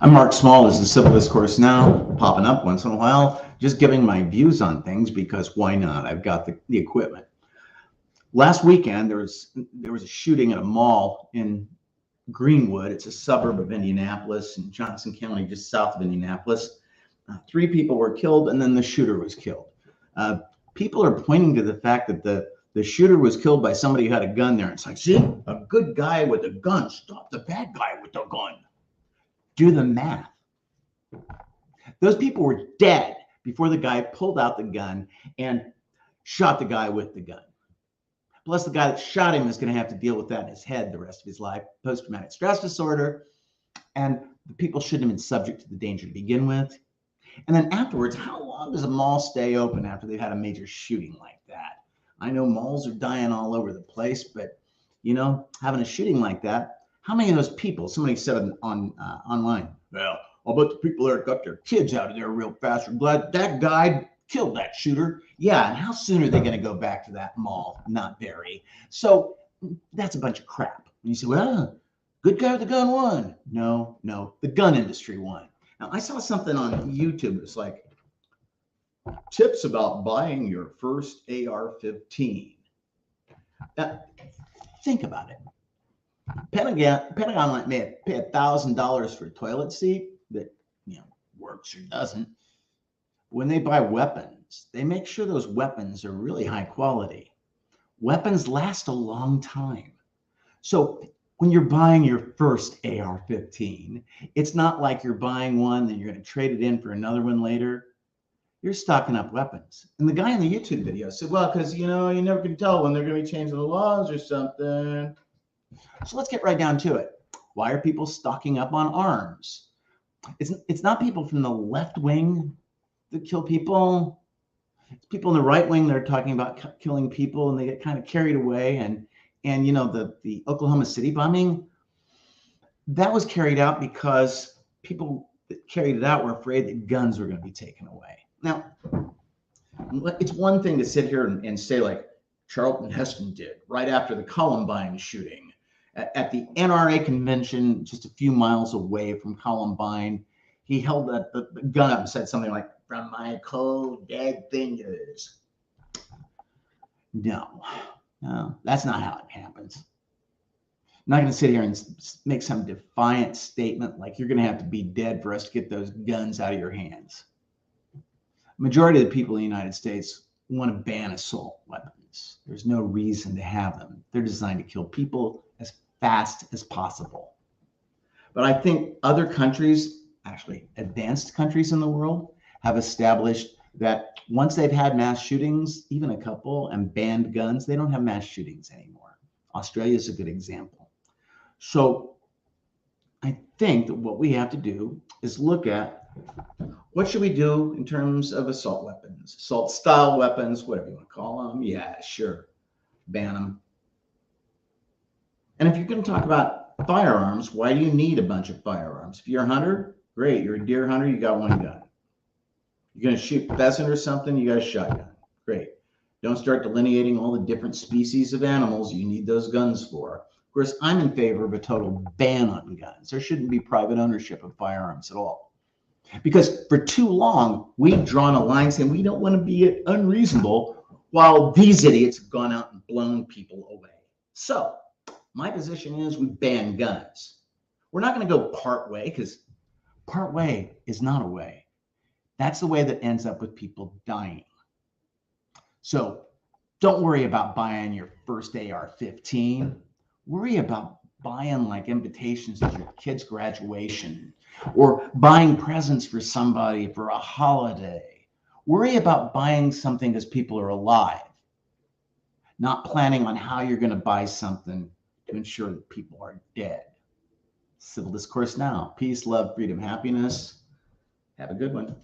I'm Mark Small. This is Civil Discourse Now, popping up once in a while, just giving my views on things because why not? I've got the equipment. Last weekend, there was a shooting at a mall in Greenwood. It's a suburb of Indianapolis in Johnson County, just south of Indianapolis. 3 people were killed, and then the shooter was killed. People are pointing to the fact that the shooter was killed by somebody who had a gun there. It's like, see, a good guy with a gun stopped the bad guy with the gun. Do the math. Those people were dead before the guy pulled out the gun and shot the guy with the gun. Plus, the guy that shot him is going to have to deal with that in his head the rest of his life, post-traumatic stress disorder. And the people shouldn't have been subject to the danger to begin with. And then afterwards, how long does a mall stay open after they've had a major shooting like that? I know malls are dying all over the place, but, having a shooting like that, how many of those people, somebody said online, well, I'll bet the people there got their kids out of there real fast are glad that guy killed that shooter. Yeah, and how soon are they going to go back to that mall? Not very. So that's a bunch of crap. And you say, well, good guy with the gun won. No, the gun industry won. Now, I saw something on YouTube. It's like, tips about buying your first AR-15. Now, think about it. Pentagon might pay $1,000 for a toilet seat that works or doesn't. When they buy weapons, they make sure those weapons are really high quality. Weapons last a long time. So when you're buying your first AR-15, it's not like you're buying one and you're going to trade it in for another one later. You're stocking up weapons. And the guy in the YouTube video said, well, because you never can tell when they're going to be changing the laws or something. So let's get right down to it. Why are people stocking up on arms? It's not people from the left wing that kill people. It's people in the right wing that are talking about killing people, and they get kind of carried away. And the Oklahoma City bombing, that was carried out because people that carried it out were afraid that guns were going to be taken away. Now, it's one thing to sit here and say like Charlton Heston did right after the Columbine shooting. At the NRA convention, just a few miles away from Columbine, he held the gun up and said something like, "From my cold, dead fingers." No, that's not how it happens. I'm not going to sit here and make some defiant statement like you're going to have to be dead for us to get those guns out of your hands. Majority of the people in the United States want to ban assault weapons. There's no reason to have them. They're designed to kill people as fast as possible. But I think other countries, actually advanced countries in the world, have established that once they've had mass shootings, even a couple, and banned guns, they don't have mass shootings anymore. Australia is a good example. So I think that what we have to do is look at what should we do in terms of assault weapons, assault style weapons, whatever you want to call them. Yeah, sure. Ban them. And if you're going to talk about firearms, why do you need a bunch of firearms? If you're a hunter, great. You're a deer hunter, you got one gun. You're going to shoot pheasant or something, you got a shotgun. Great. Don't start delineating all the different species of animals you need those guns for. Of course, I'm in favor of a total ban on guns. There shouldn't be private ownership of firearms at all. Because for too long, we've drawn a line saying we don't want to be unreasonable while these idiots have gone out and blown people away. So my position is we ban guns. We're not going to go part way because part way is not a way. That's the way that ends up with people dying. So don't worry about buying your first AR-15. Worry about buying like invitations to your kid's graduation or buying presents for somebody for a holiday. Worry about buying something because people are alive, not planning on how you're going to buy something to ensure that people are dead. Civil Discourse Now. Peace, love, freedom, happiness. Have a good one.